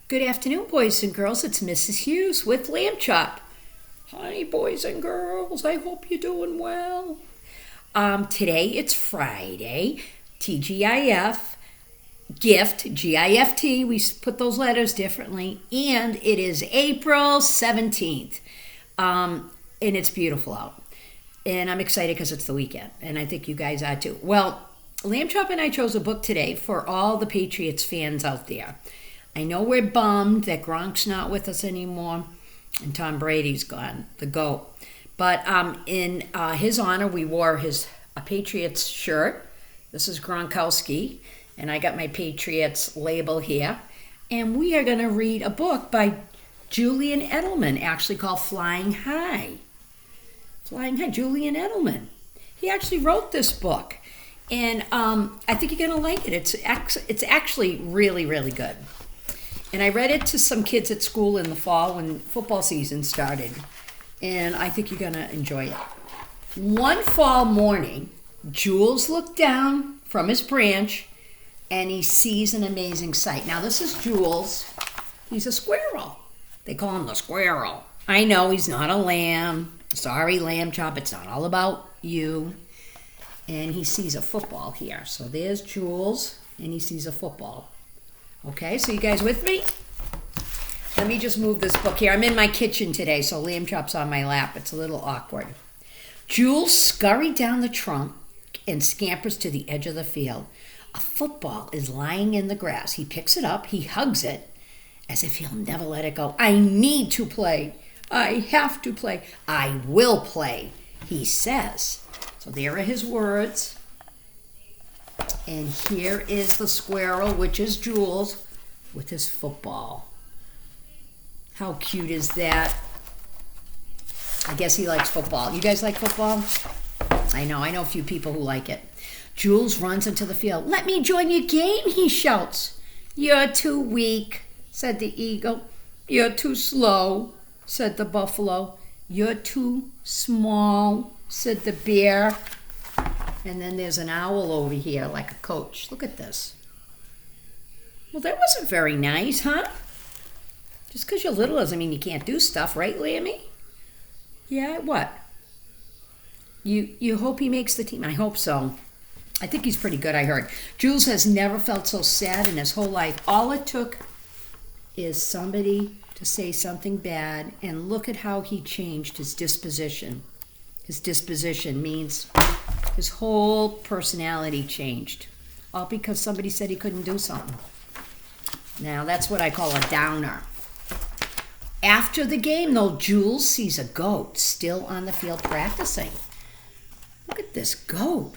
Good afternoon, boys and girls. It's Mrs. Hughes with Lamb Chop. Hi, boys and girls. I hope you're doing well. Today it's Friday. TGIF, gift, G-I-F-T. We put those letters differently. And it is April 17th. And it's beautiful out. And I'm excited because it's the weekend. And I think you guys are too. Well, Lamb Chop and I chose a book today for all the Patriots fans out there. I know we're bummed that Gronk's not with us anymore and Tom Brady's gone, the GOAT. But in his honor, we wore a Patriots shirt. This is Gronkowski, and I got my Patriots label here. And we are going to read a book by Julian Edelmen, actually called Flying High. Flying High, Julian Edelmen. He actually wrote this book, and I think you're going to like it. It's actually really, really good. And I read it to some kids at school in the fall when football season started. And I think you're going to enjoy it. One fall morning, Jules looked down from his branch and he sees an amazing sight. Now, this is Jules. He's a squirrel. They call him the squirrel. I know he's not a lamb. Sorry, Lamb Chop. It's not all about you. And he sees a football here. So there's Jules, and he sees a football. Okay, so you guys with me? Let me just move this book here. I'm in my kitchen today, so Lamb Chop's on my lap. It's a little awkward. Jules scurried down the trunk and scampers to the edge of the field. A football is lying in the grass. He picks it up. He hugs it as if he'll never let it go. I need to play. I have to play. I will play, he says. So there are his words. And here is the squirrel, which is Jules, with his football. How cute is that? I guess he likes football. You guys like football? I know a few people who like it. Jules runs into the field. Let me join your game, he shouts. You're too weak, said the eagle. You're too slow, said the buffalo. You're too small, said the bear. And then there's an owl over here like a coach. Look at this. Well, that wasn't very nice, huh? Just because you're little doesn't mean you can't do stuff, right, Lammy? Yeah, what? You hope he makes the team? I hope so. I think he's pretty good, I heard. Jules has never felt so sad in his whole life. All it took is somebody to say something bad, and look at how he changed his disposition. His disposition means his whole personality changed. All because somebody said he couldn't do something. Now, that's what I call a downer. After the game, though, Jules sees a goat still on the field practicing. Look at this goat.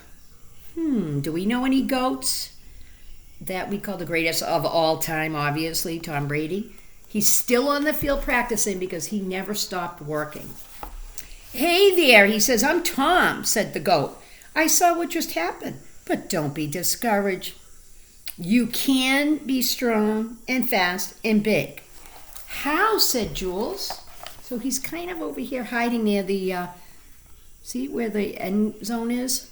Do we know any goats that we call the greatest of all time, obviously, Tom Brady? He's still on the field practicing because he never stopped working. Hey there, he says, I'm Tom, said the goat. I saw what just happened, but don't be discouraged. You can be strong and fast and big. How, said Jules. So he's kind of over here hiding near the, see where the end zone is?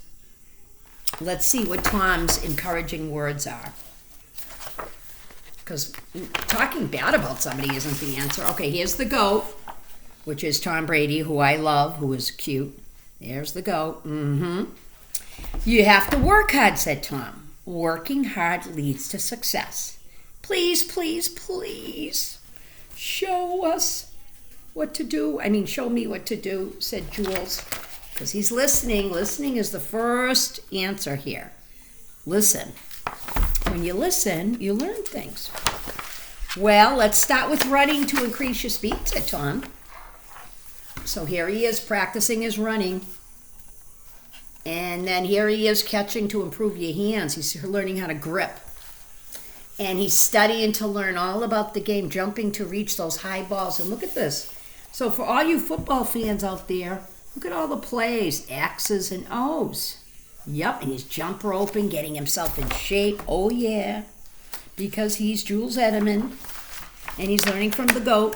Let's see what Tom's encouraging words are. Because talking bad about somebody isn't the answer. Okay, here's the goat, which is Tom Brady, who I love, who is cute. There's the goat. You have to work hard, said Tom. Working hard leads to success. Please, please, please, show us what to do. Show me what to do, said Jules. Because he's listening. Listening is the first answer here. Listen. When you listen, you learn things. Well, let's start with running to increase your speed, said Tom. So here he is practicing his running. And then here he is catching to improve your hands. He's learning how to grip. And he's studying to learn all about the game, jumping to reach those high balls. And look at this. So for all you football fans out there, look at all the plays, X's and O's. Yep, and he's jump roping, getting himself in shape. Oh, yeah, because he's Jules Edelman, and he's learning from the GOAT.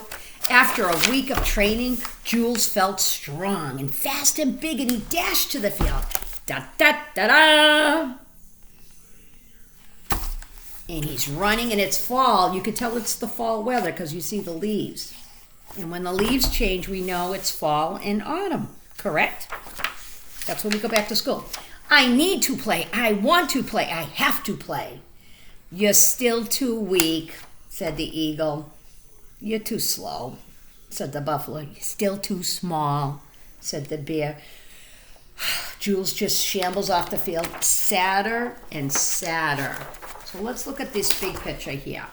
After a week of training, Jules felt strong and fast and big, and he dashed to the field. Da-da-da-da! And he's running, and it's fall. You can tell it's the fall weather because you see the leaves. And when the leaves change, we know it's fall and autumn, correct? That's when we go back to school. I need to play. I want to play. I have to play. You're still too weak, said the eagle. You're too slow, said the buffalo. You're still too small, said the bear. Jules just shambles off the field, sadder and sadder. So let's look at this big picture here.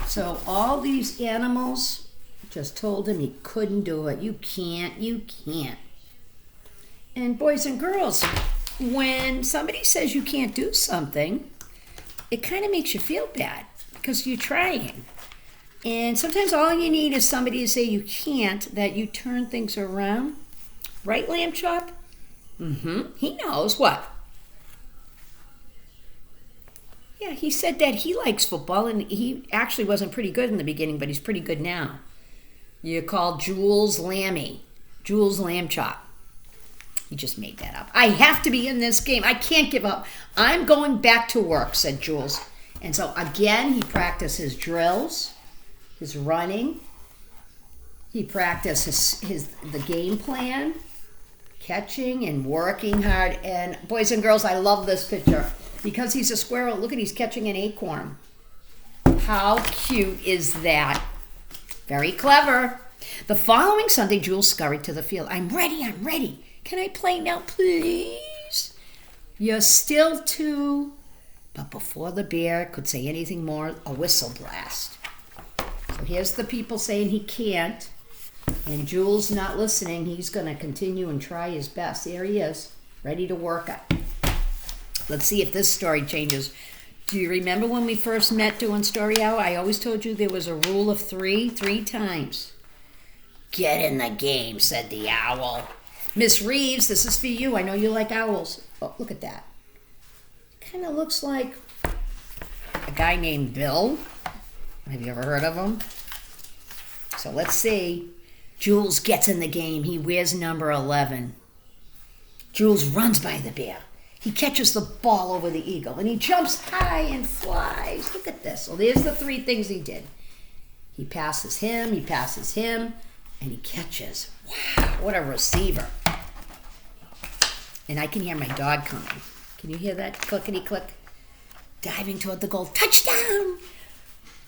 So all these animals just told him he couldn't do it. You can't, you can't. And boys and girls, when somebody says you can't do something, it kind of makes you feel bad because you're trying. And sometimes all you need is somebody to say you can't, that you turn things around. Right, Lamb Chop? He knows what? Yeah, he said that he likes football, and he actually wasn't pretty good in the beginning, but he's pretty good now. You call Jules Lammy. Jules Lamb Chop. He just made that up. I have to be in this game. I can't give up. I'm going back to work, said Jules. And so again, he practiced his drills, his running. He practiced the game plan, catching and working hard. And boys and girls, I love this picture. Because he's a squirrel, look at, he's catching an acorn. How cute is that? Very clever. The following Sunday, Jules scurried to the field. I'm ready. Can I play now, please? You're still too... But before the bear could say anything more, a whistle blast. So here's the people saying he can't. And Jules not listening. He's going to continue and try his best. There he is, ready to work it. Let's see if this story changes. Do you remember when we first met doing Story Hour? I always told you there was a rule of three times. Get in the game, said the owl. Miss Reeves, this is for you. I know you like owls. Oh, look at that. Kind of looks like a guy named Bill. Have you ever heard of him? So let's see. Jules gets in the game. He wears number 11. Jules runs by the bear. He catches the ball over the eagle, and he jumps high and flies. Look at this. So there's the three things he did. He passes him, and he catches. Wow, what a receiver. And I can hear my dog coming. Can you hear that clickety-click? Diving toward the goal. Touchdown!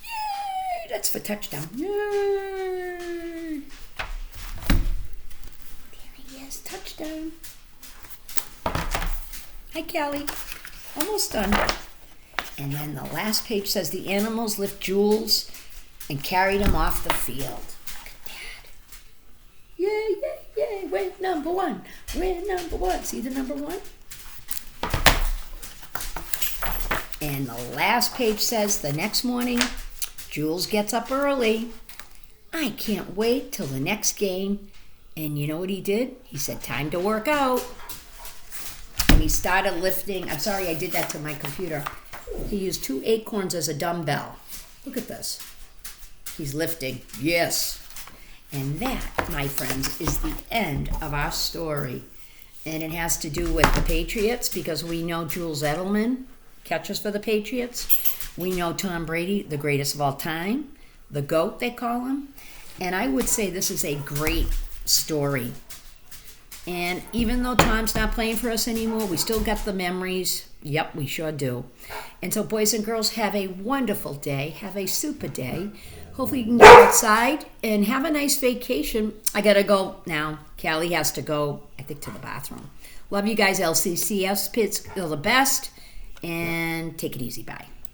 Yay! That's for touchdown. Yay! There he is, touchdown. Hi, Callie. Almost done. And then the last page says the animals lift Jules and carried him off the field. Look at that. Yay, yay, yay. We're number one. We're number one. See the number one? And the last page says the next morning, Jules gets up early. I can't wait till the next game. And you know what he did? He said, time to work out. He started lifting. I'm sorry I did that to my computer. He used 2 acorns as a dumbbell. Look at this. He's lifting. Yes. And that, my friends, is the end of our story. And it has to do with the Patriots because we know Jules Edelman catches for the Patriots. We know Tom Brady, the greatest of all time. The GOAT, they call him. And I would say this is a great story. And even though Tom's not playing for us anymore, we still got the memories. Yep, we sure do. And so, boys and girls, have a wonderful day. Have a super day. Hopefully you can get outside and have a nice vacation. I got to go now. Callie has to go, I think, to the bathroom. Love you guys, LCCS Pits. You're the best. And take it easy. Bye.